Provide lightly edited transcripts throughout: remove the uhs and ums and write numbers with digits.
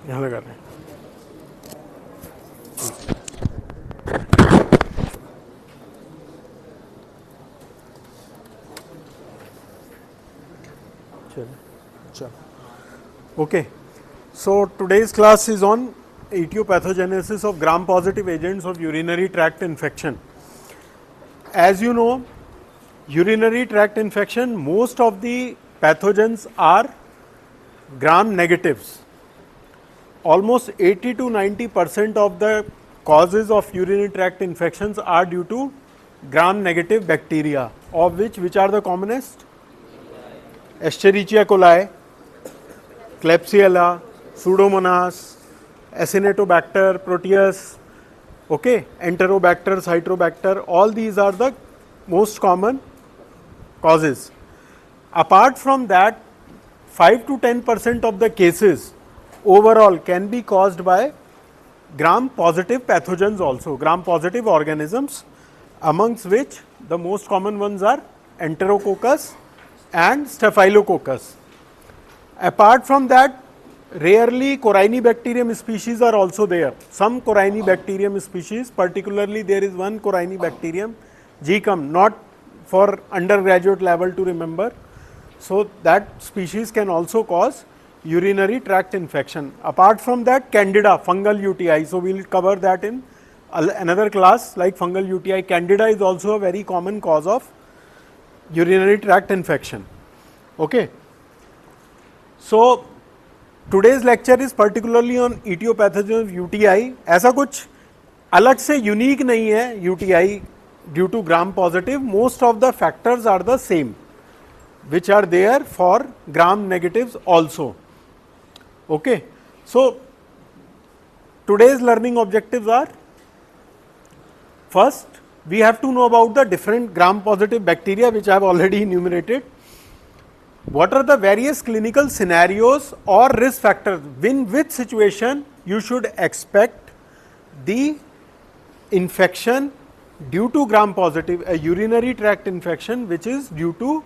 यहाँ लगा रहे हैं. Okay, so today's class is on etiopathogenesis of gram-positive agents of urinary tract infection. As you know, urinary tract infection, most of the pathogens are gram-negatives. Almost 80 to 90% of the causes of urinary tract infections are due to gram-negative bacteria, of which are the commonest? Escherichia coli, Klebsiella, Pseudomonas, Acinetobacter, Proteus, okay, Enterobacter, Citrobacter, all these are the most common causes. Apart from that, 5 to 10% of the cases overall can be caused by gram-positive pathogens also, gram-positive organisms, amongst which the most common ones are Enterococcus and Staphylococcus. Apart from that, rarely Corynebacterium species are also there. Some Corynebacterium species, particularly there is one Corynebacterium, Gecum, not for undergraduate level to remember. So, that species can also cause urinary tract infection. Apart from that, Candida, fungal UTI. So, we will cover that in another class like fungal UTI. Candida is also a very common cause of urinary tract infection. Okay. So, today's lecture is particularly on etiopathogen of UTI. ऐसा कुछ अलग से unique नहीं है UTI due to gram positive. Most of the factors are the same, which are there for gram negatives also. Okay. So, today's learning objectives are: first, we have to know about the different gram positive bacteria which I have already enumerated. What are the various clinical scenarios or risk factors? In which situation you should expect the infection due to gram positive, a urinary tract infection which is due to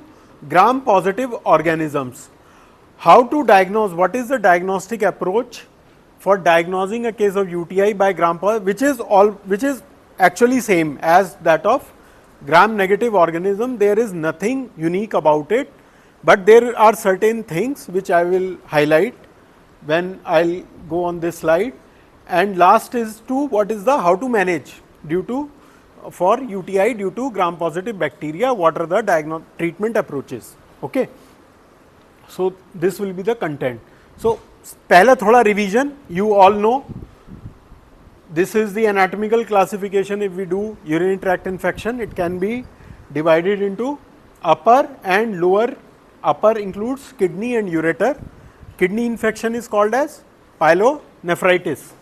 gram positive organisms. How to diagnose? What is the diagnostic approach for diagnosing a case of UTI by gram positive, which is actually same as that of gram negative organism. There is nothing unique about it. But there are certain things which I will highlight when I will go on this slide. And last is what is the how to manage for UTI due to gram positive bacteria, what are the treatment approaches. Okay. So, this will be the content. So, पहला थोड़ा revision, you all know this is the anatomical classification. If we do urinary tract infection, it can be divided into upper and lower. Upper includes kidney and ureter. Kidney infection is called as pyelonephritis.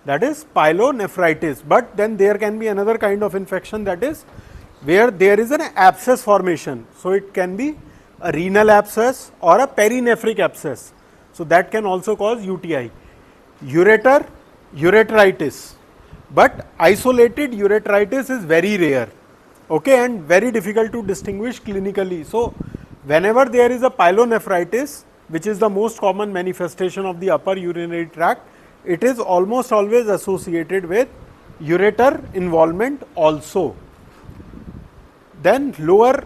That is pyelonephritis. But then there can be another kind of infection, that is where there is an abscess formation. So, it can be a renal abscess or a perinephric abscess. So, that can also cause UTI. Ureter, ureteritis. But isolated ureteritis is very rare, okay, and very difficult to distinguish clinically. So, whenever there is a pyelonephritis, which is the most common manifestation of the upper urinary tract, it is almost always associated with ureter involvement also. Then lower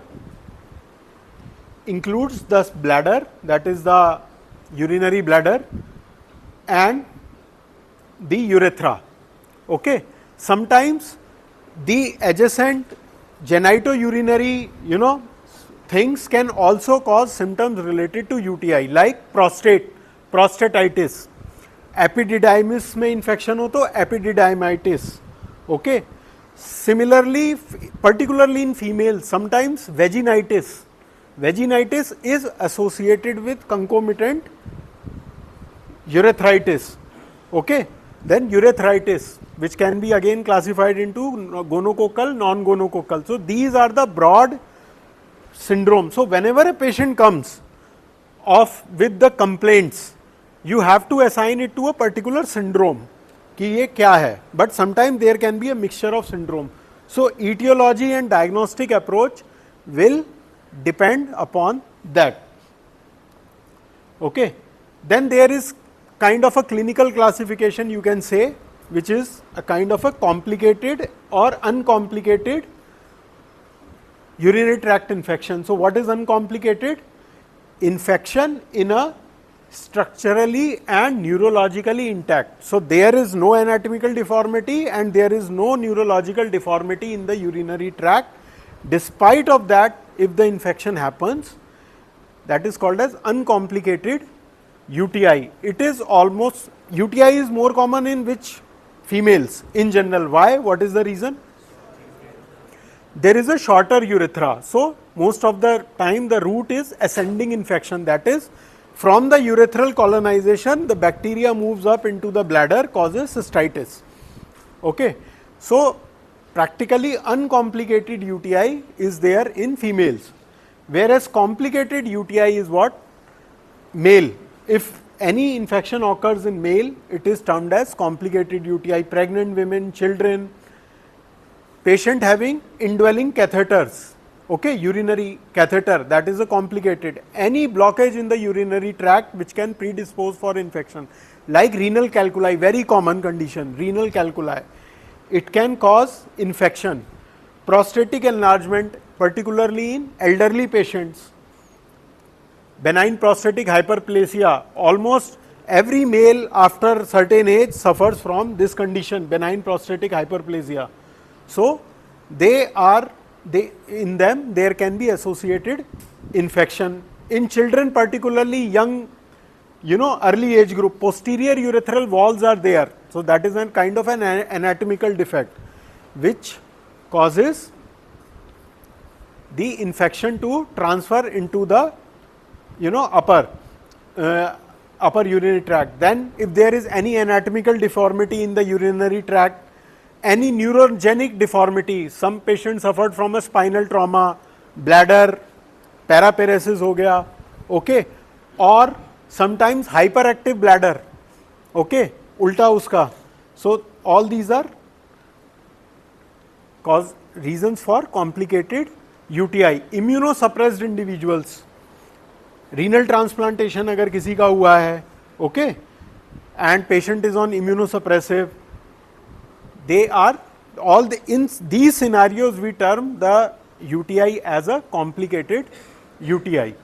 includes the bladder, that is the urinary bladder, and the urethra. Okay. Sometimes the adjacent genitourinary, things can also cause symptoms related to UTI, like prostatitis. Epididymis में infection हो तो epididymitis. Okay. Similarly, particularly in females, sometimes vaginitis. Vaginitis is associated with concomitant urethritis. Okay. Then urethritis, which can be again classified into gonococcal, non-gonococcal. So, these are the broad syndrome. So, whenever a patient comes with the complaints, you have to assign it to a particular syndrome कि ये क्या है, but sometimes there can be a mixture of syndrome. So, etiology and diagnostic approach will depend upon that. Okay. Then there is kind of a clinical classification you can say, which is a kind of a complicated or uncomplicated urinary tract infection. So, what is uncomplicated? Infection in a structurally and neurologically intact. So, there is no anatomical deformity and there is no neurological deformity in the urinary tract. Despite of that, if the infection happens, that is called as uncomplicated UTI. It is almost, UTI is more common in which? Females in general. Why? What is the reason? There is a shorter urethra. So, most of the time the route is ascending infection, that is from the urethral colonization the bacteria moves up into the bladder, causes cystitis. Okay. So, practically uncomplicated UTI is there in females, whereas complicated UTI is what? Male. If any infection occurs in male, it is termed as complicated UTI. Pregnant women, children, patient having indwelling catheters, okay, urinary catheter, that is a complicated. Any blockage in the urinary tract which can predispose for infection, like renal calculi, very common condition, renal calculi, it can cause infection. Prostatic enlargement, particularly in elderly patients. Benign prostatic hyperplasia, almost every male after certain age suffers from this condition, benign prostatic hyperplasia. So, in them there can be associated infection. In children, particularly young, early age group, posterior urethral walls are there. So, that is a kind of an anatomical defect which causes the infection to transfer into the upper urinary tract. Then if there is any anatomical deformity in the urinary tract, any neurogenic deformity, some patients suffered from a spinal trauma, bladder, paraparesis ho gaya, okay, or sometimes hyperactive bladder, okay, ulta uska. So, all these are reasons for complicated UTI. Immunosuppressed individuals, renal transplantation अगर किसी का हुआ है, okay, and patient is on immunosuppressive, they are all in these scenarios we term the UTI as a complicated UTI.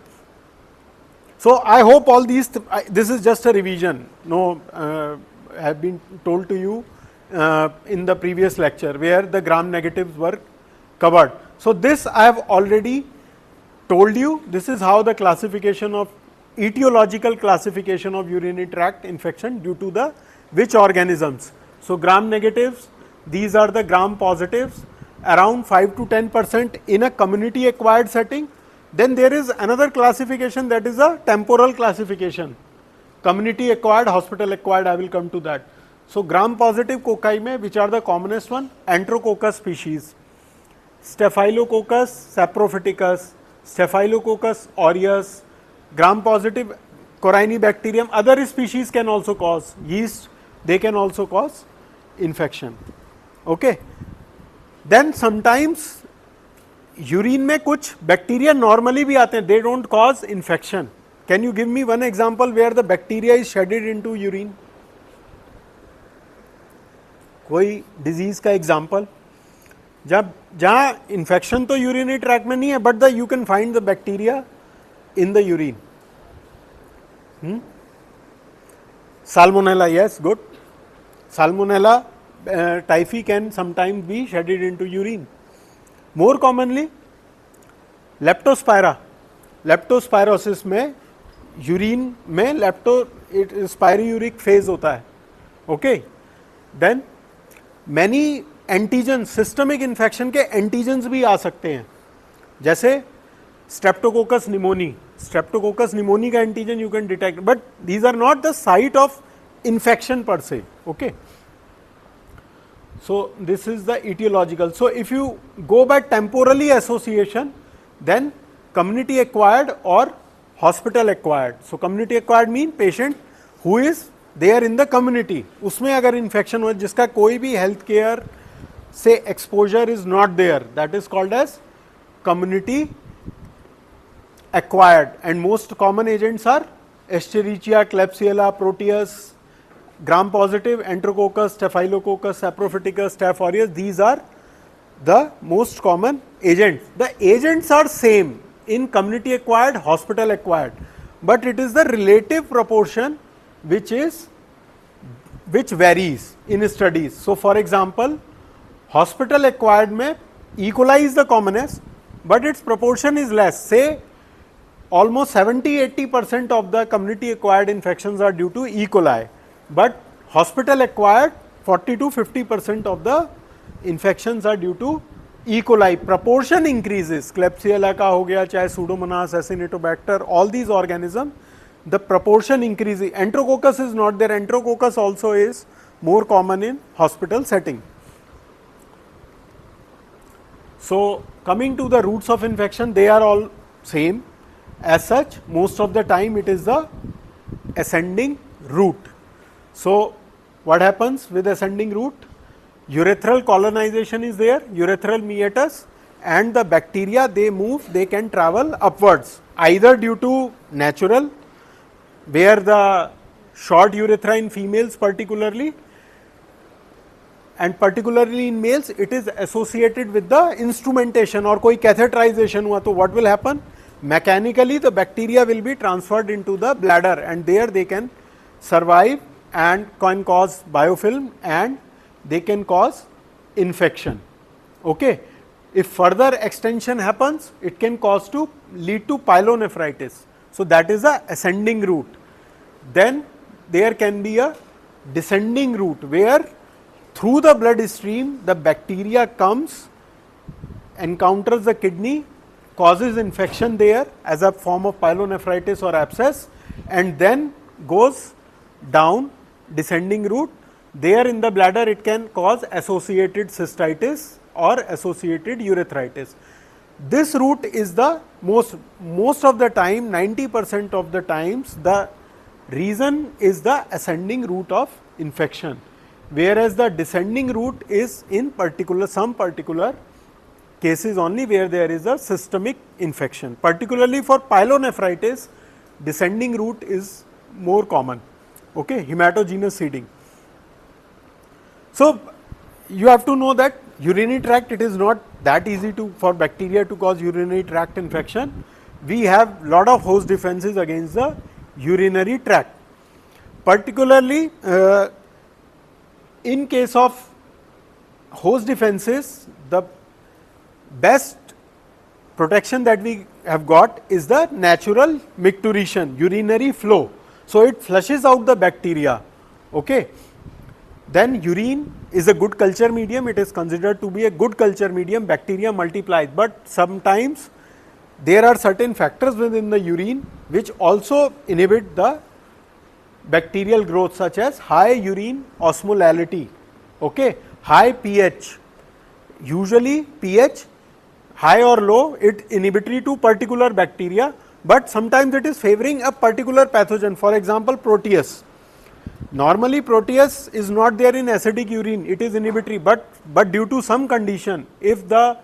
So, I hope all these, this is just a revision, have been told to you in the previous lecture where the gram negatives were covered. So, this I have already told you, this is how the classification of etiological classification of urinary tract infection due to the which organisms. So, gram negatives, these are the gram positives, around 5 to 10% in a community acquired setting. Then there is another classification, that is a temporal classification, community acquired, hospital acquired, I will come to that. So, gram positive cocci mein which are the commonest one? Enterococcus species, Staphylococcus saprophyticus, Staphylococcus aureus, gram positive Corynebacterium. Other species can also cause yeast, they can also cause infection. Okay. Then sometimes urine में कुछ bacteria normally भी आते हैं, they don't cause infection. Can you give me one example where the bacteria is shedded into urine? कोई disease का example? जहाँ infection तो urinary tract में नहीं है, but you can find the bacteria in the urine. Salmonella, yes, good. Salmonella typhi can sometimes be shedded into urine. More commonly, leptospira. Leptospirosis में urine में spirouric phase होता है. Okay. Then many antigen, systemic infection के antigens भी आ सकते हैं, जैसे स्ट्रेप्टोकोकस निमोनी का antigen you can detect, but these are not the site of infection per se. Okay, so this is the etiological. So if you go by temporally association, then community acquired or hospital acquired. So community acquired mean patient who is there in the community, उसमें अगर infection हो जिसका कोई भी health care से exposure is not there, that is called as community acquired, and most common agents are Escherichia, Klebsiella, Proteus, gram positive, Enterococcus, Staphylococcus, Saprophyticus, Staph aureus, these are the most common agents. The agents are same in community acquired, hospital acquired, but it is the relative proportion which varies in studies. So, for example, hospital acquired mein E. coli is the commonest, but its proportion is less. Say almost 70-80% of the community acquired infections are due to E. coli, but hospital acquired 40-50% of the infections are due to E. coli. Proportion increases, Klebsiella ka ho gaya, chahe Pseudomonas, Acinetobacter, all these organisms, the proportion increases. Enterococcus is not there. Enterococcus also is more common in hospital setting. So, coming to the routes of infection, they are all same. As such, most of the time it is the ascending route. So, what happens with ascending route? Urethral colonization is there, urethral meatus, and the bacteria, they move, they can travel upwards, either due to natural, where the short urethra in females particularly, and particularly in males, it is associated with the instrumentation or koi catheterization hua, to what will happen? Mechanically the bacteria will be transferred into the bladder, and there they can survive and can cause biofilm and they can cause infection. Okay. If further extension happens, it can lead to pyelonephritis. So, that is a ascending route. Then there can be a descending route, where through the blood stream the bacteria comes, encounters the kidney, causes infection there as a form of pyelonephritis or abscess, and then goes down descending route. There in the bladder it can cause associated cystitis or associated urethritis. This route is the most of the time, 90% of the times, the reason is the ascending route of infection, whereas the descending route is in some particular cases only where there is a systemic infection. Particularly for pyelonephritis, descending route is more common, okay, hematogenous seeding. So, you have to know that urinary tract, it is not that easy for bacteria to cause urinary tract infection. We have lot of host defenses against the urinary tract. Particularly in case of host defenses, the best protection that we have got is the natural micturition, urinary flow. So, it flushes out the bacteria. Okay. Then urine is a good culture medium, it is considered to be a good culture medium, bacteria multiplies, but sometimes there are certain factors within the urine which also inhibit the bacterial growth, such as high urine osmolality, okay, high pH. Usually pH high or low, it inhibitory to particular bacteria, but sometimes it is favoring a particular pathogen. For example, Proteus. Normally Proteus is not there in acidic urine, it is inhibitory, but due to some condition, if the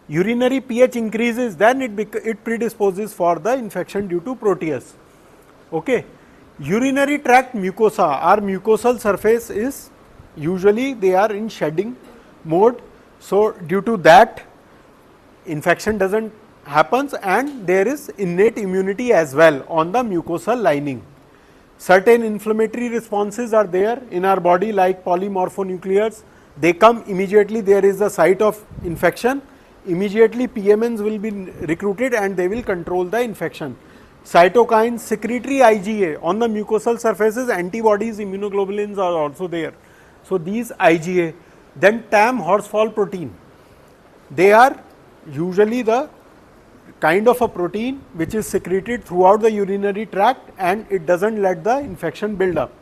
urinary pH increases, then it predisposes for the infection due to Proteus. Okay. Urinary tract mucosa, our mucosal surface is usually they are in shedding mode. So, due to that, infection does not happens, and there is innate immunity as well on the mucosal lining. Certain inflammatory responses are there in our body, like polymorphonuclears, they come immediately, there is a site of infection, immediately PMNs will be recruited and they will control the infection. Cytokines, secretory IgA on the mucosal surfaces, antibodies, immunoglobulins are also there. So, these IgA, then TAM horsefall protein, they are usually the kind of a protein which is secreted throughout the urinary tract and it does not let the infection build up.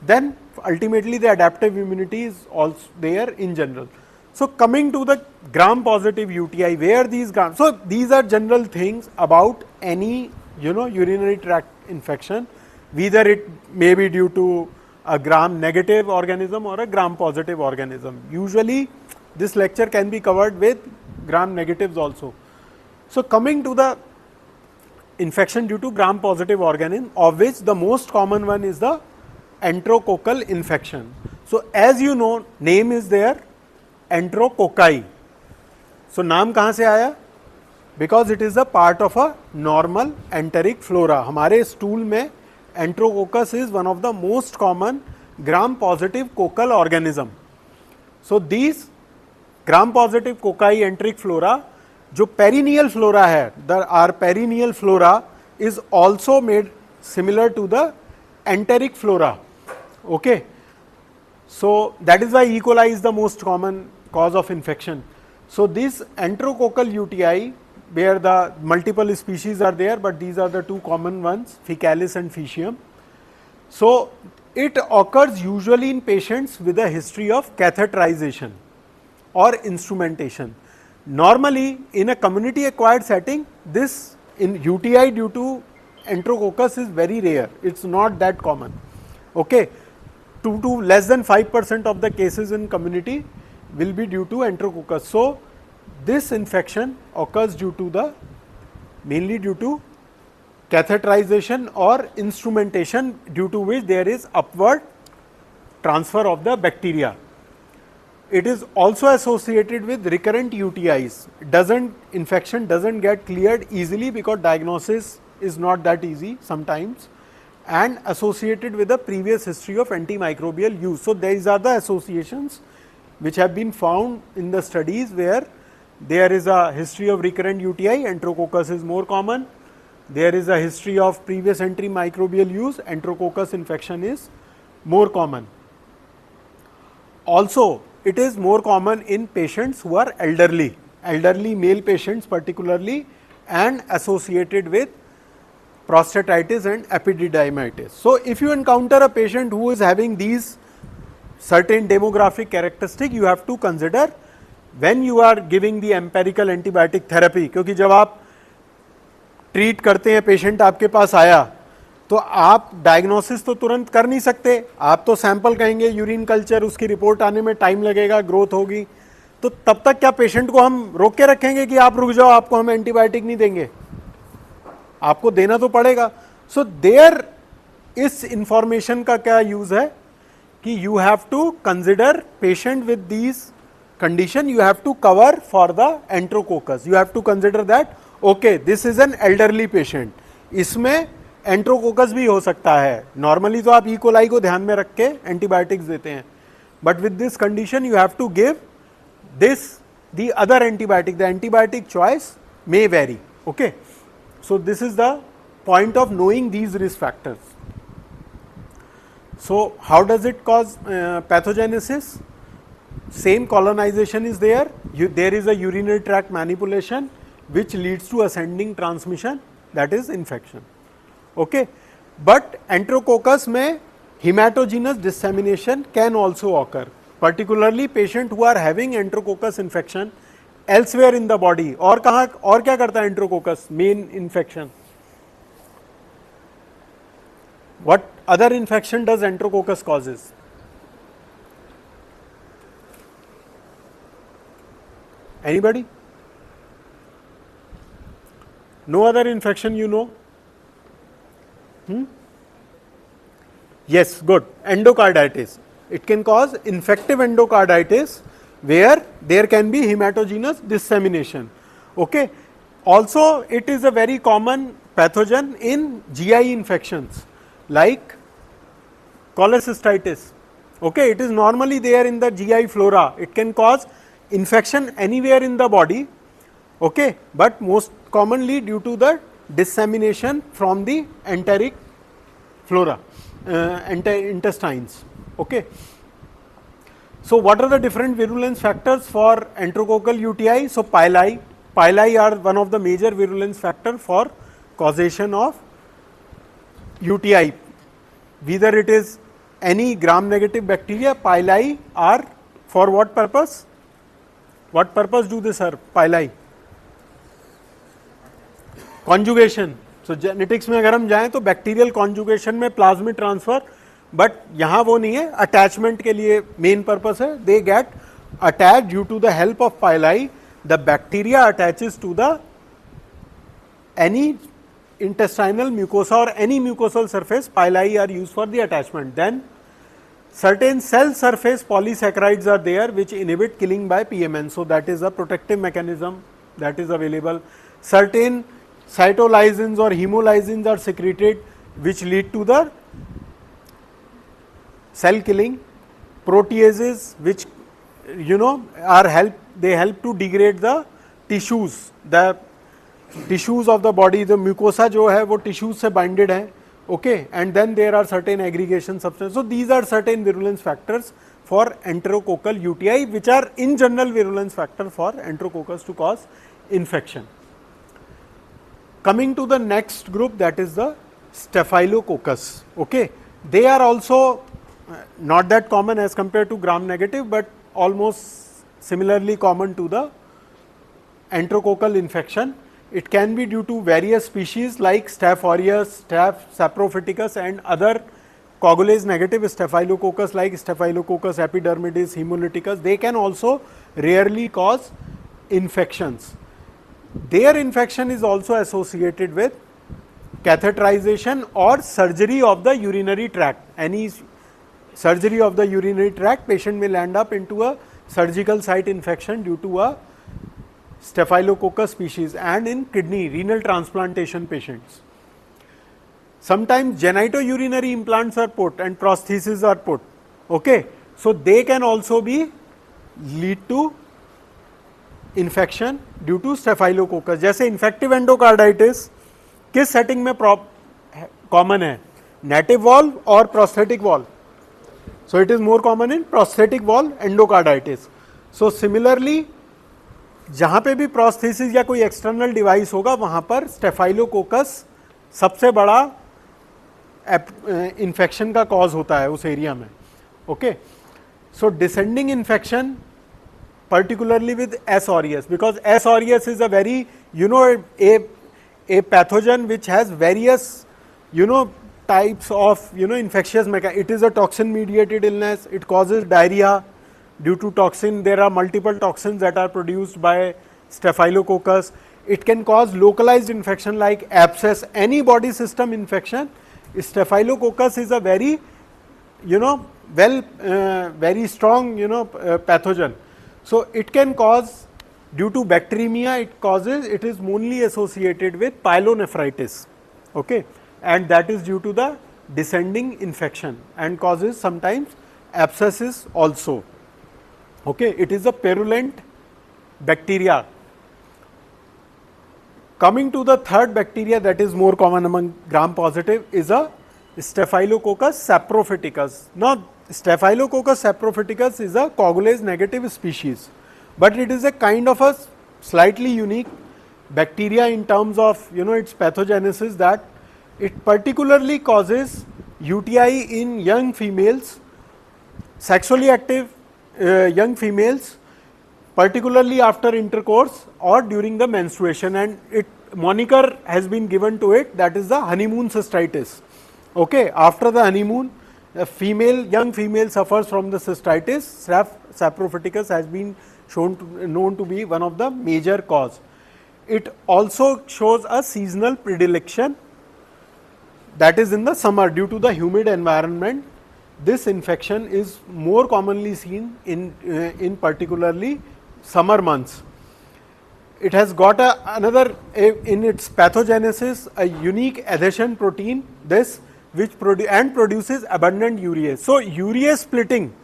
Then ultimately the adaptive immunity is also there in general. So, coming to the gram positive UTI, where these gram, so these are general things about any urinary tract infection, whether it may be due to a gram negative organism or a gram positive organism. Usually this lecture can be covered with gram negatives also. So, coming to the infection due to gram positive organism, of which the most common one is the enterococcal infection. So as you know, name is there, enterococci. So नाम कहाँ से आया? Because it is a part of a normal enteric flora. हमारे stool में enterococcus is one of the most common gram positive coccal organism. So these gram positive cocci enteric flora, जो perennial flora है, our perineal flora is also made similar to the enteric flora. Okay, so that is why E. coli is the most common cause of infection. So this enterococcal UTI, where the multiple species are there, but these are the two common ones, Faecalis and Faecium. So it occurs usually in patients with a history of catheterization or instrumentation. Normally in a community acquired setting, this in UTI due to enterococcus is very rare, it's not that common. Okay, 2 to less than 5% of the cases in community will be due to enterococcus. So this infection occurs due to the mainly due to catheterization or instrumentation, due to which there is upward transfer of the bacteria. It is also associated with recurrent UTIs. Infection doesn't get cleared easily because diagnosis is not that easy sometimes, and associated with a previous history of antimicrobial use. So these are the associations which have been found in the studies where there is a history of recurrent UTI, enterococcus is more common. There is a history of previous antimicrobial use, enterococcus infection is more common. Also, it is more common in patients who are elderly male patients particularly, and associated with prostatitis and epididymitis. So if you encounter a patient who is having these certain demographic characteristic, you have to consider when you are giving the empirical antibiotic therapy. क्योंकि जब आप treat करते हैं, patient आपके पास आया, तो आप diagnosis तो तुरंत कर नहीं सकते, आप तो सैंपल कहेंगे, यूरिन कल्चर, उसकी रिपोर्ट आने में टाइम लगेगा, ग्रोथ होगी, तो तब तक क्या पेशेंट को हम रोक के रखेंगे कि आप रुक जाओ, आपको हम एंटीबायोटिक नहीं देंगे? आपको देना तो पड़ेगा. सो देयर इस इंफॉर्मेशन का क्या यूज है कि you have to consider patient with these condition, you have to cover for the enterococcus, you have to consider that okay this is an elderly patient, इसमें एंट्रोकोकस भी हो सकता है. नॉर्मली तो आप ई कोलाई को ध्यान में रख के एंटीबायोटिक्स देते हैं, but with this condition you have to give this the other antibiotic, the antibiotic choice may vary. Okay, so this is the point of knowing these risk factors. So how does it cause pathogenesis? Same colonization is there, there is a urinary tract manipulation which leads to ascending transmission, that is infection. Okay, but enterococcus mein hematogenous dissemination can also occur, particularly patient who are having enterococcus infection elsewhere in the body. और कहाँ और क्या करता है enterococcus main infection? What other infection does enterococcus causes? Anybody? No other infection you know? Yes, good. Endocarditis. It can cause infective endocarditis where there can be hematogenous dissemination. Okay. Also, it is a very common pathogen in GI infections like cholecystitis. Okay, it is normally there in the GI flora. It can cause infection anywhere in the body. Okay, but most commonly due to the dissemination from the enteric flora, intestines. Okay. So what are the different virulence factors for enterococcal UTI? So pili are one of the major virulence factor for causation of UTI. Whether it is any gram negative bacteria, pili are for what purpose? What purpose do they serve? Pili? Conjugation. So genetics में अगर हम जाएं तो bacterial conjugation में plasmid transfer, but यहाँ वो नहीं है, अटैचमेंट के लिए मेन पर्पस है. They get attach due to the help of pili, the bacteria attaches to the any intestinal mucosa or any mucosal surface, pili are used for the attachment. Then certain cell surface polysaccharides are there which inhibit killing by PMN. So, that is a protective mechanism that is available. Certain cytolysins or hemolysins are secreted which lead to the cell killing. Proteases which they help to degrade the tissues of the body. The mucosa जो है वो tissues से binded है, okay, and then there are certain aggregation substances. So these are certain virulence factors for enterococcal UTI, which are in general virulence factor for enterococcus to cause infection. Coming to the next group, that is the staphylococcus. Okay, they are also not that common as compared to gram negative, but almost similarly common to the enterococcal infection. It can be due to various species like Staph aureus, Staph saprophyticus and other coagulase negative staphylococcus like Staphylococcus epidermidis, hemolyticus. They can also rarely cause infections. Their infection is also associated with catheterization or surgery of the urinary tract. Any surgery of the urinary tract, patient will end up into a surgical site infection due to a Staphylococcus species, and in kidney renal transplantation patients. Sometimes genitourinary implants are put and prostheses are put. Okay, so they can also be lead to infection due to Staphylococcus. जैसे infective endocarditis किस setting में common है, native valve और prosthetic valve? So it is more common in prosthetic valve endocarditis. So similarly, जहाँ पे भी prosthesis या कोई एक्सटर्नल डिवाइस होगा वहाँ पर स्टेफाइलोकोकस सबसे बड़ा इन्फेक्शन का कॉज होता है उस एरिया में. Okay, so descending infection particularly with S. aureus, because S. aureus is a very a pathogen which has various types of infectious mechanism. It is a toxin mediated illness. It causes diarrhea due to toxin. There are multiple toxins that are produced by staphylococcus. It can cause localized infection like abscess, any body system infection. Staphylococcus is a very very strong pathogen. So it can cause, due to bacteremia, it is mainly associated with pyelonephritis, okay, and that is due to the descending infection and causes sometimes abscesses also. Okay, it is a purulent bacteria. Coming to the third bacteria that is more common among gram positive is a Staphylococcus saprophyticus. Now Staphylococcus saprophyticus is a coagulase negative species, but it is a kind of a slightly unique bacteria in terms of its pathogenesis, that it particularly causes UTI in young females, sexually active young females, particularly after intercourse or during the menstruation, and it moniker has been given to it, that is the honeymoon cystitis. Okay, after the honeymoon, a young female suffers from the cystitis. Staph saprophyticus has been known to be one of the major cause. It also shows a seasonal predilection, that is in the summer due to the humid environment. This infection is more commonly seen in particularly summer months. It has got in its pathogenesis a unique adhesion protein, which produces abundant urease. So urease splitting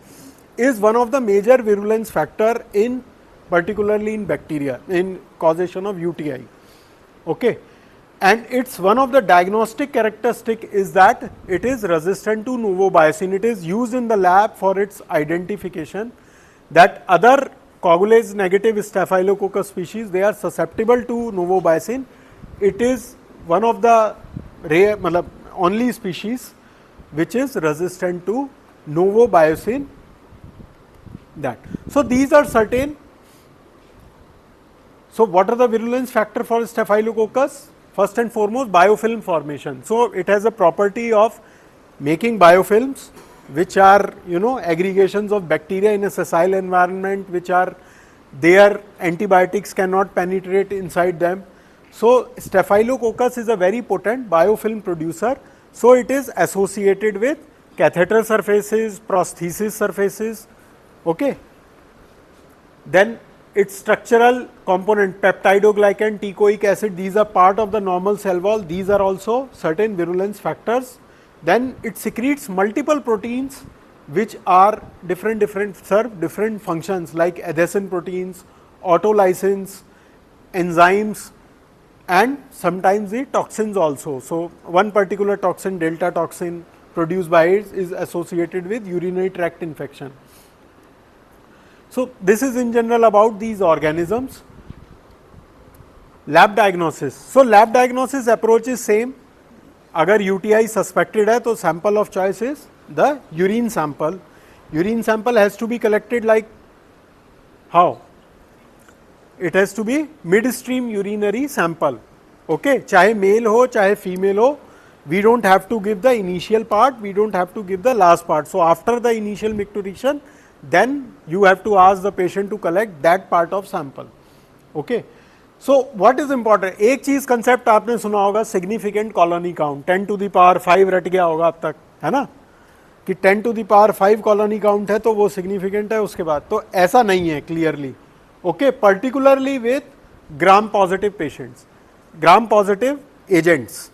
is one of the major virulence factor particularly in bacteria in causation of UTI. Okay, and it's one of the diagnostic characteristic is that it is resistant to novobiocin. It is used in the lab for its identification that other coagulase negative Staphylococcus species, they are susceptible to novobiocin. It is one of the rare only species which is resistant to novobiocin. So these are certain. So what are the virulence factor for Staphylococcus? First and foremost, biofilm formation. So it has a property of making biofilms, which are aggregations of bacteria in a sessile environment, which are there, antibiotics cannot penetrate inside them. So Staphylococcus is a very potent biofilm producer. So it is associated with catheter surfaces, prosthesis surfaces. Okay. Then its structural component, peptidoglycan, teichoic acid, these are part of the normal cell wall. These are also certain virulence factors. Then it secretes multiple proteins which are serve different functions like adhesin proteins, autolysins, enzymes, and sometimes the toxins also. So one particular toxin, delta toxin produced by it is associated with urinary tract infection. So this is in general about these organisms. Lab diagnosis. So lab diagnosis approach is same. अगर UTI suspected है तो sample of choice is the urine sample. Urine sample has to be collected like how? It has to be midstream urinary sample. Okay, चाहे male हो चाहे female हो, we don't have to give the initial part, we don't have to give the last part. So after the initial micturition, then you have to ask the patient to collect that part of sample. Okay. So what is important? एक चीज concept आपने सुना होगा, significant colony count, 10 to the power 5 रट गया होगा अब तक, है ना, कि 10 to the power 5 colony count है तो वो सिग्निफिकेंट है उसके बाद. तो ऐसा नहीं है clearly. Okay, particularly with gram positive patients, gram positive agents.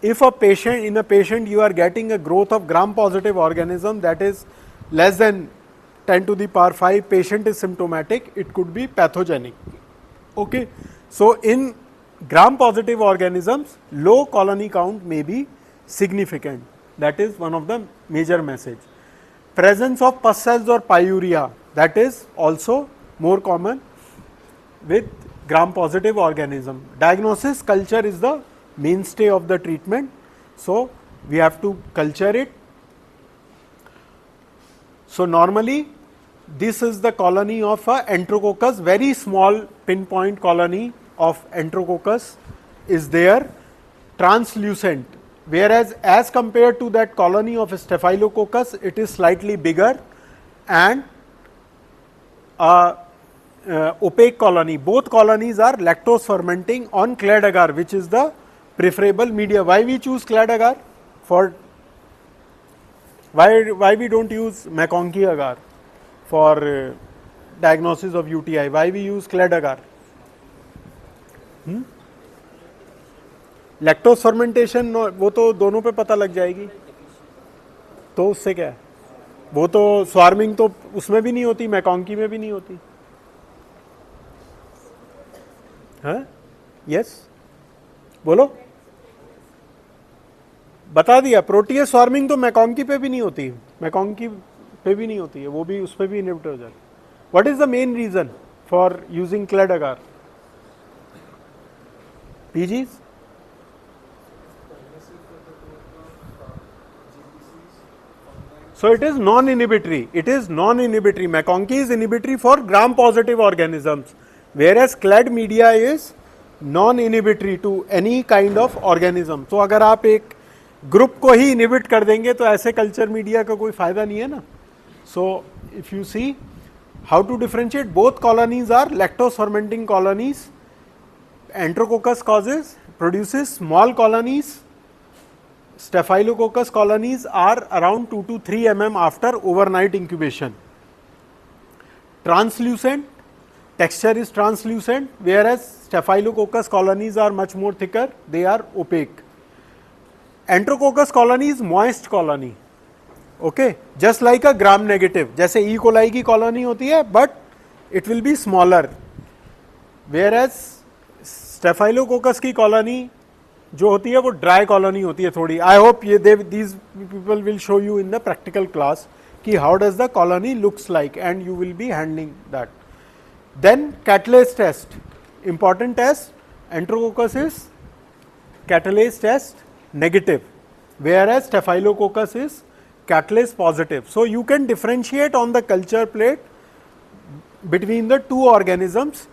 If a patient, in a patient you are getting a growth of gram positive organism that is less than 10 to the power 5, patient is symptomatic, it could be pathogenic. Okay. So in gram positive organisms, low colony count may be significant. That is one of the major message. Presence of pus cells or pyuria, that is also more common with gram positive organism. Diagnosis, culture is the mainstay of the treatment. So we have to culture it. So normally this is the colony of a Enterococcus, very small pinpoint colony of Enterococcus is there, translucent, whereas as compared to that colony of Staphylococcus, it is slightly bigger and opaque colony. Both colonies are lactose fermenting on clad agar, which is the preferable media. Why we choose clad agar? For why we don't use McConkey agar for diagnosis of UTI? Why we use clad agar? Lactose fermentation वो तो दोनों पे पता लग जाएगी, तो उससे क्या है, वो तो स्वार्मिंग तो उसमें भी नहीं होती, मैकॉन्की में भी नहीं होती. हाँ, यस, बोलो, बता दिया. प्रोटीएस स्वार्मिंग तो मैकॉन्की पे भी नहीं होती, मैकॉन्की पे भी नहीं होती है, वो भी उस पर भी इनहिबिट हो जाती. What is the main reason for using CLED agar? PGs, so it is non-inhibitory. It is non-inhibitory. McConkey is inhibitory for gram-positive organisms, whereas clad media is non-inhibitory to any kind of organism. तो अगर आप एक group को ही inhibit कर देंगे तो ऐसे culture media का कोई फायदा नहीं है ना. So if you see how to differentiate, both colonies are lactose fermenting colonies. Enterococcus produces small colonies. Staphylococcus colonies are around 2 to 3 mm after overnight incubation. Translucent, texture is translucent, whereas Staphylococcus colonies are much more thicker, they are opaque. Enterococcus colony is moist colony. Okay, just like a gram negative, जैसे E. coli की colony होती है, but it will be smaller, whereas Staphylococcus की colony जो होती है वो dry colony होती है थोड़ी. आई होप ये these people will show you in the practical class कि how does the colony looks like and you will be handling that. Then catalase test, important test. Enterococcus is catalase test negative, whereas Staphylococcus is catalase positive. So you can differentiate on the culture plate between the two organisms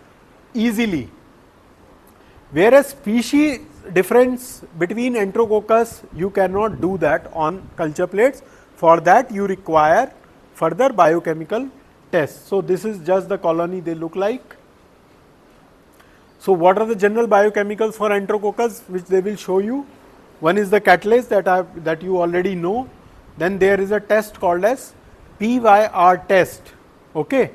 easily, whereas species difference between Enterococcus you cannot do that on culture plates. For that you require further biochemical tests. So this is just the colony they look like. So what are the general biochemicals for enterococcus which they will show you? One is the catalase that you already know. Then there is a test called as PYR test. Okay,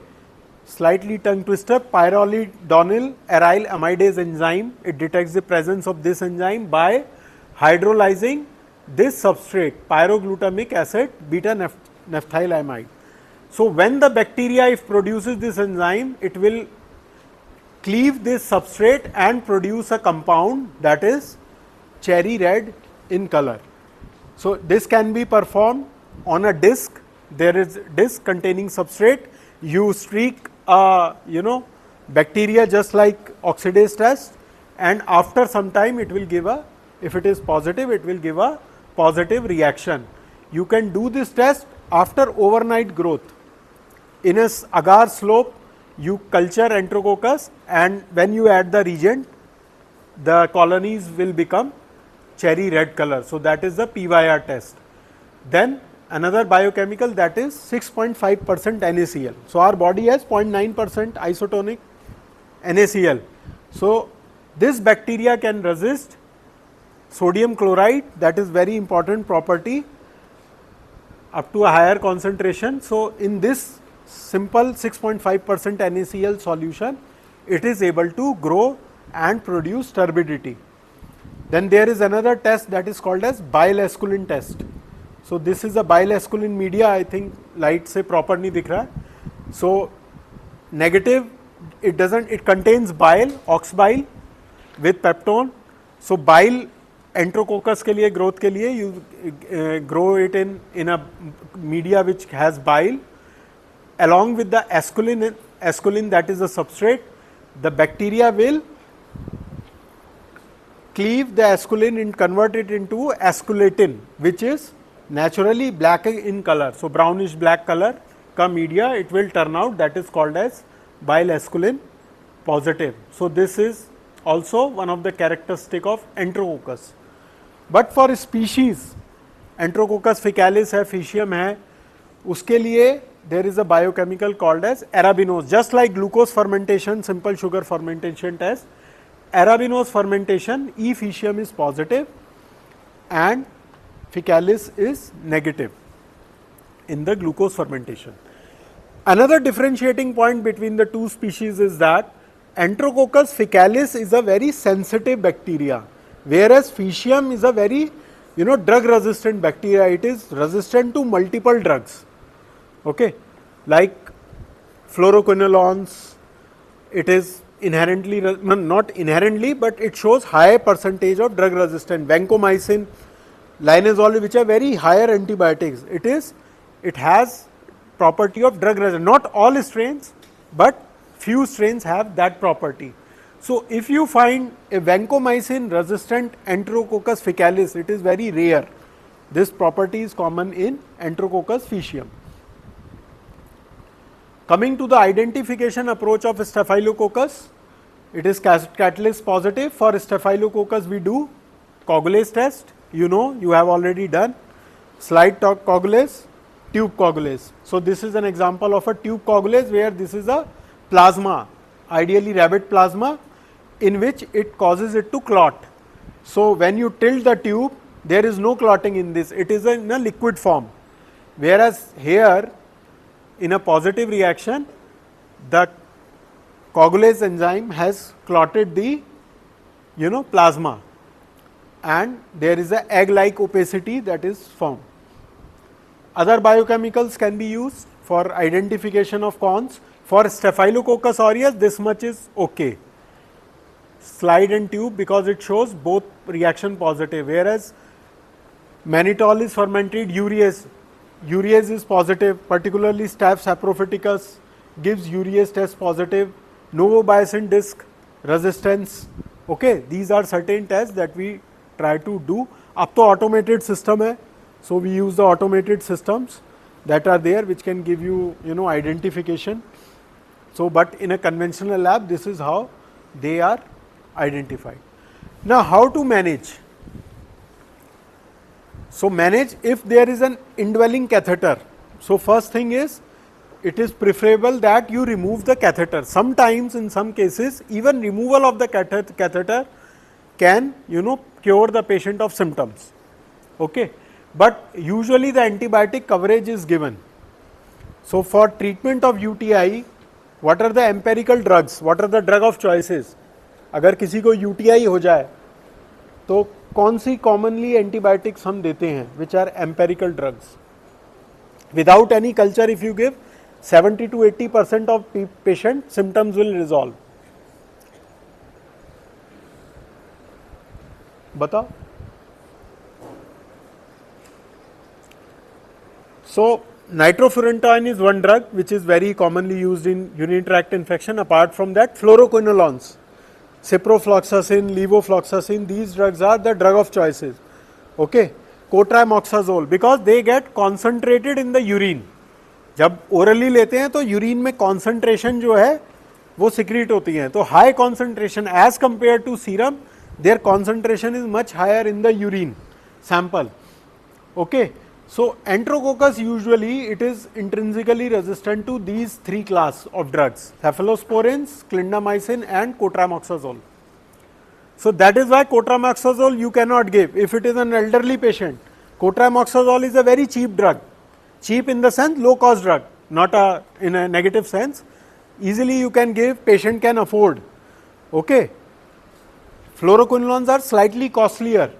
slightly tongue twister. Pyrrolidonyl aryl amidase enzyme. It detects the presence of this enzyme by hydrolyzing this substrate, pyroglutamic acid beta naphthylamide. So when the bacteria, if produces this enzyme, it will cleave this substrate and produce a compound that is cherry red in color. So this can be performed on a disc. There is disc containing substrate. You streak bacteria just like oxidase test, and after some time it will give a, if it is positive, it will give a positive reaction. You can do this test after overnight growth. In a agar slope, you culture enterococcus, and when you add the reagent, the colonies will become cherry red color. So that is the PYR test. Then another biochemical, that is 6.5% NaCl. So our body has 0.9% isotonic NaCl. So this bacteria can resist sodium chloride, that is very important property, up to a higher concentration. So in this simple 6.5% NaCl solution, it is able to grow and produce turbidity. Then there is another test that is called as bile esculin test. So this is a bile esculin media. I think light se proper nahi dikh raha hai. So negative, it contains bile, ox bile with peptone. So bile enterococcus ke liye, growth ke liye, you grow it in a media which has bile. Along with the esculin, that is the substrate, the bacteria will cleave the esculin and convert it into esculatin, which is naturally black in color. So brownish black color ka media it will turn out, that is called as bile esculin positive. So this is also one of the characteristic of enterococcus. But for species, enterococcus faecalis है, faecium है, उसके लिए there is a biochemical called as arabinose. Just like glucose fermentation, simple sugar fermentation test, arabinose fermentation, E. faecium is positive and faecalis is negative in the glucose fermentation. Another differentiating point between the two species is that enterococcus faecalis is a very sensitive bacteria, whereas faecium is a very drug resistant bacteria. It is resistant to multiple drugs, okay, like fluoroquinolones. It is inherently, not inherently, but it shows high percentage of drug resistant. Vancomycin, linezolid, which are very higher antibiotics, it has property of drug resistant. Not all strains, but few strains have that property. So if you find a vancomycin resistant enterococcus faecalis, it is very rare. This property is common in enterococcus faecium. Coming to the identification approach of staphylococcus, it is catalase positive. For staphylococcus, we do coagulase test. You have already done slide talk coagulase, tube coagulase. So this is an example of a tube coagulase where this is a plasma, ideally rabbit plasma, in which it causes it to clot. So when you tilt the tube, there is no clotting in this. It is in a liquid form. Whereas here, in a positive reaction, the coagulase enzyme has clotted the plasma, and there is a egg-like opacity that is formed. Other biochemicals can be used for identification of cones. For Staphylococcus aureus, this much is okay. Slide and tube, because it shows both reaction positive, whereas mannitol is fermented urease. Urease is positive, particularly Staph saprophyticus gives urease test positive. Novobiacin disc resistance. Okay, these are certain tests that we try to do. Up to automated system hai, so we use the automated systems that are there which can give you identification. So, but in a conventional lab, this is how they are identified. Now, how to manage? So, manage if there is an indwelling catheter. So, first thing is it is preferable that you remove the catheter. Sometimes in some cases even removal of the catheter can cure the patient of symptoms, okay. But usually the antibiotic coverage is given. So for treatment of UTI, what are the empirical drugs, what are the drug of choices? अगर किसी को UTI हो जाए तो कौन सी commonly antibiotics हम देते हैं, which are empirical drugs? Without any culture, if you give 70 to 80% of patient symptoms will resolve. बताओ. So nitrofurantoin is one drug which is very commonly used in urinary tract infection. Apart from that, fluoroquinolones, ciprofloxacin, levofloxacin, these drugs are the drug of choices, okay. Cotrimoxazole, because they get concentrated in the urine. जब orally लेते हैं तो urine में concentration जो है वो secrete होती है, तो high concentration as compared to serum, their concentration is much higher in the urine sample, okay. So enterococcus usually it is intrinsically resistant to these three class of drugs, cephalosporins, clindamycin and cotrimoxazole. So that is why cotrimoxazole you cannot give if it is an elderly patient. Cotrimoxazole is a very cheap drug, cheap in the sense low cost drug, not in a negative sense. Easily you can give, patient can afford, okay. Fluoroquinolones are slightly costlier,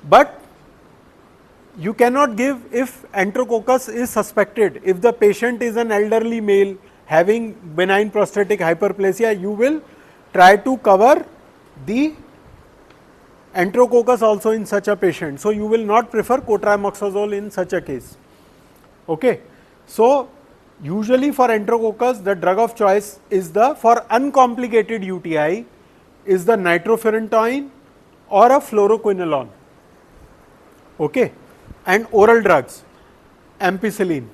but you cannot give if enterococcus is suspected. If the patient is an elderly male having benign prostatic hyperplasia, you will try to cover the enterococcus also in such a patient. So you will not prefer cotrimoxazole in such a case, okay. So usually for enterococcus the drug of choice is the, for uncomplicated UTI, is the nitrofurantoin or a fluoroquinolone, okay. And oral drugs, ampicillin.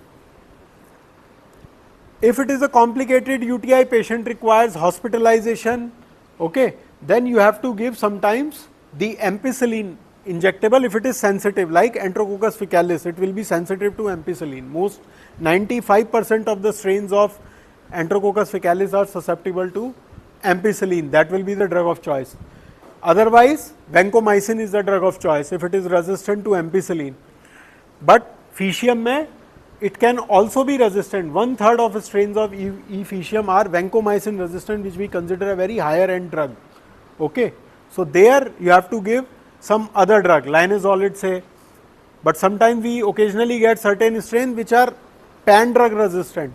If it is a complicated UTI, patient requires hospitalization, okay, then you have to give sometimes the ampicillin injectable if it is sensitive, like Enterococcus faecalis, it will be sensitive to ampicillin. Most 95% of the strains of Enterococcus faecalis are susceptible to ampicillin, that will be the drug of choice. Otherwise, vancomycin is the drug of choice if it is resistant to ampicillin. But faecium mein it can also be resistant. 1/3 of strains of E. faecium are vancomycin resistant, which we consider a very higher end drug, okay. So there you have to give some other drug, linezolid say, but sometimes we occasionally get certain strains which are pan drug resistant.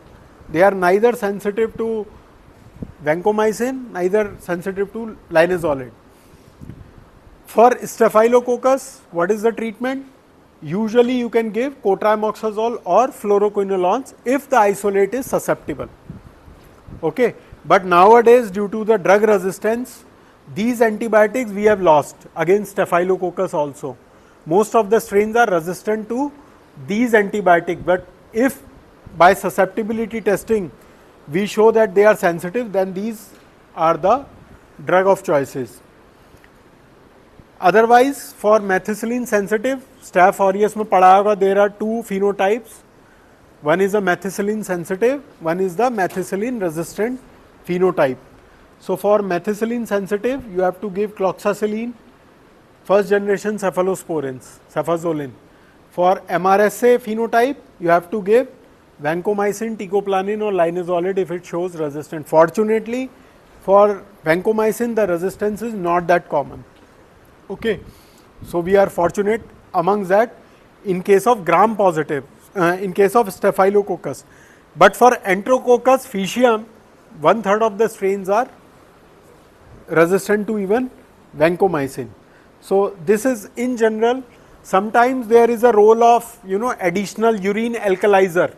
They are neither sensitive to vancomycin, neither sensitive to linezolid. For staphylococcus, what is the treatment? Usually you can give cotrimoxazole or fluoroquinolones if the isolate is susceptible, okay. But nowadays due to the drug resistance, these antibiotics we have lost against staphylococcus also. Most of the strains are resistant to these antibiotics, but if by susceptibility testing we show that they are sensitive, then these are the drug of choices. Otherwise, for methicillin sensitive, Staph aureus में पढ़ा होगा, there are two phenotypes. One is a methicillin sensitive, one is the methicillin resistant phenotype. So for methicillin sensitive, you have to give cloxacillin, first generation cephalosporins, cefazolin. For MRSA phenotype, you have to give vancomycin, teicoplanin or linezolid if it shows resistance. Fortunately, for vancomycin, the resistance is not that common, okay. So we are fortunate amongst that in case of gram positive, in case of staphylococcus. But for enterococcus faecium, 1/3 of the strains are resistant to even vancomycin. So this is in general. Sometimes there is a role of additional urine alkalizer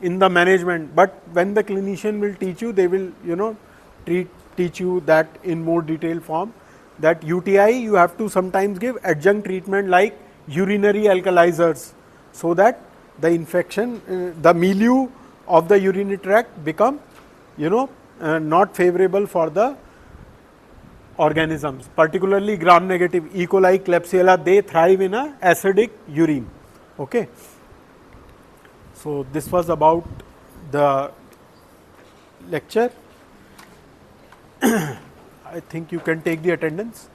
in the management, but when the clinician will teach you, they will teach you that in more detailed form, that UTI you have to sometimes give adjunct treatment like urinary alkalizers, so that the infection, the milieu of the urinary tract become not favorable for the organisms, particularly gram negative E. coli, Klebsiella, they thrive in a acidic urine, okay. So this was about the lecture. I think you can take the attendance.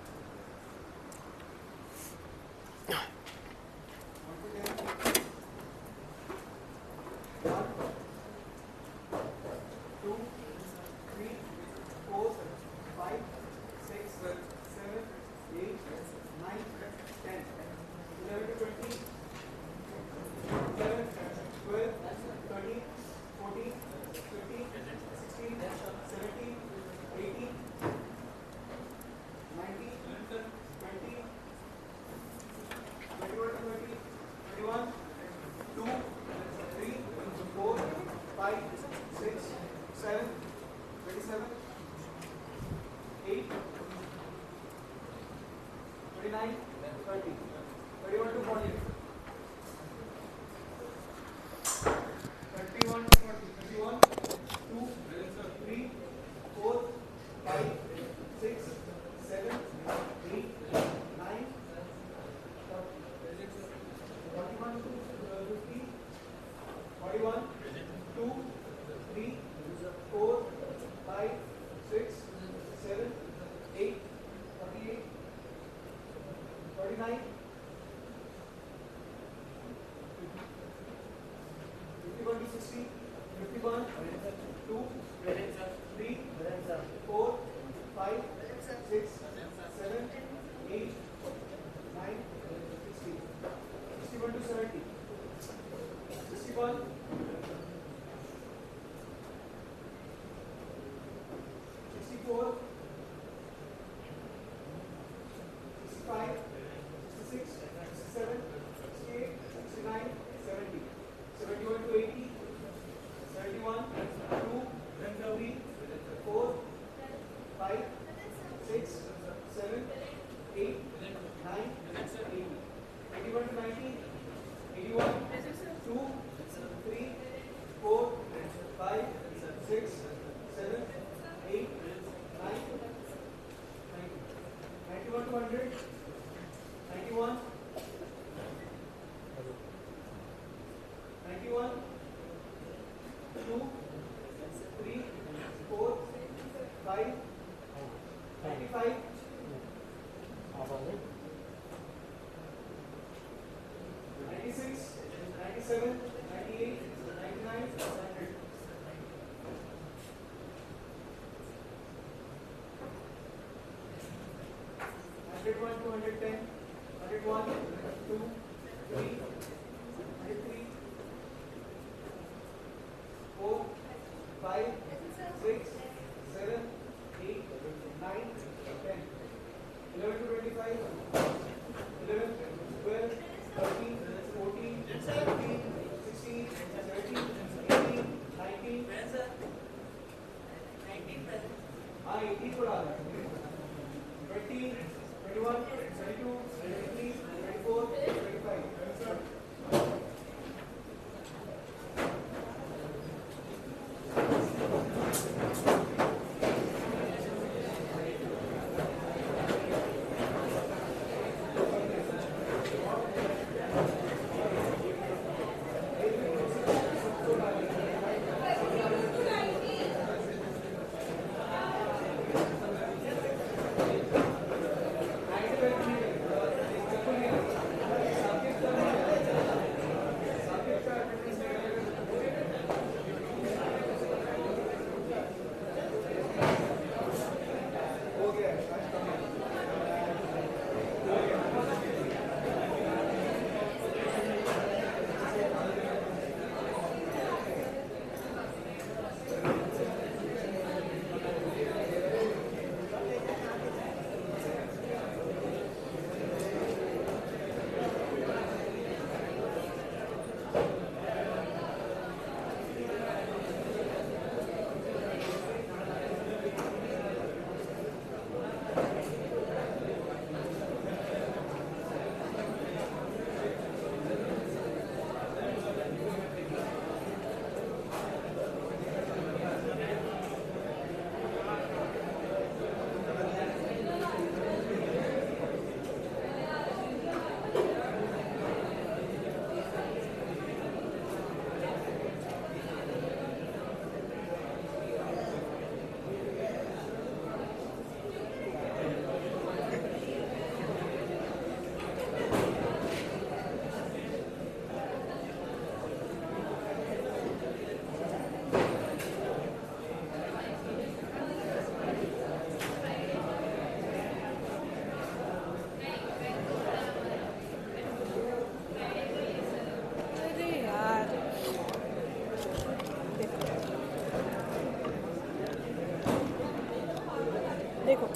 देखो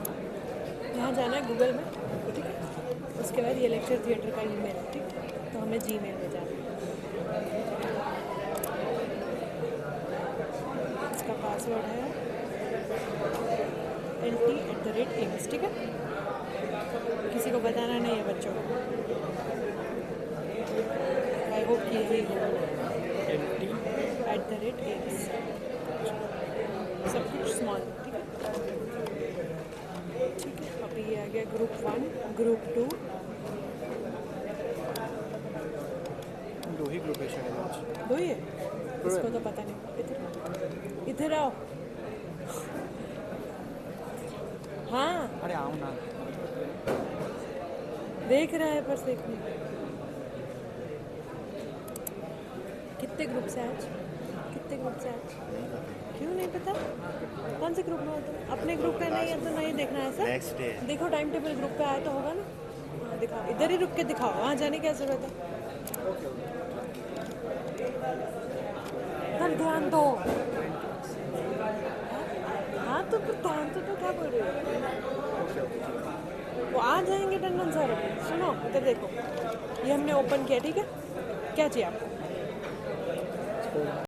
यहाँ जाना है Google में, ठीक है, उसके बाद ये लेक्चर थिएटर का ईमेल है, ठीक है, तो हमें जीमेल में जाना है। इसका पासवर्ड है LT@AIMS, ठीक है, किसी को बताना नहीं है बच्चों को। आई होप कि यही हो LT@AIMS, सब कुछ स्मॉल, ठीक है। ठीक है, अभी ये आ गया ग्रुप 1, ग्रुप 2, दो ही ग्रुप है शायद आज। दो ही है, इसको तो पता नहीं। इधर आओ। हाँ अरे आओ ना। देख रहा है पर देख नहीं। कितने ग्रुप से आज? कितने ग्रुप से आज? क्यों नहीं पता? कौन से ग्रुप में हो तुम? अपने ग्रुप पे नहीं है तो नहीं देखना है सर। नेक्स्ट डे देखो टाइम टेबल ग्रुप पे आया तो होगा ना। हाँ दिखाओ, इधर ही रुक के दिखाओ, वहाँ जाने की क्या जरूरत है? पर ध्यान दो। हाँ तो ध्यान तो क्या बोल रहे हो? वो आ जाएंगे टंडन सर। सुनो इधर देखो, ये हमने ओपन किया, ठीक है, क्या चाहिए आपको?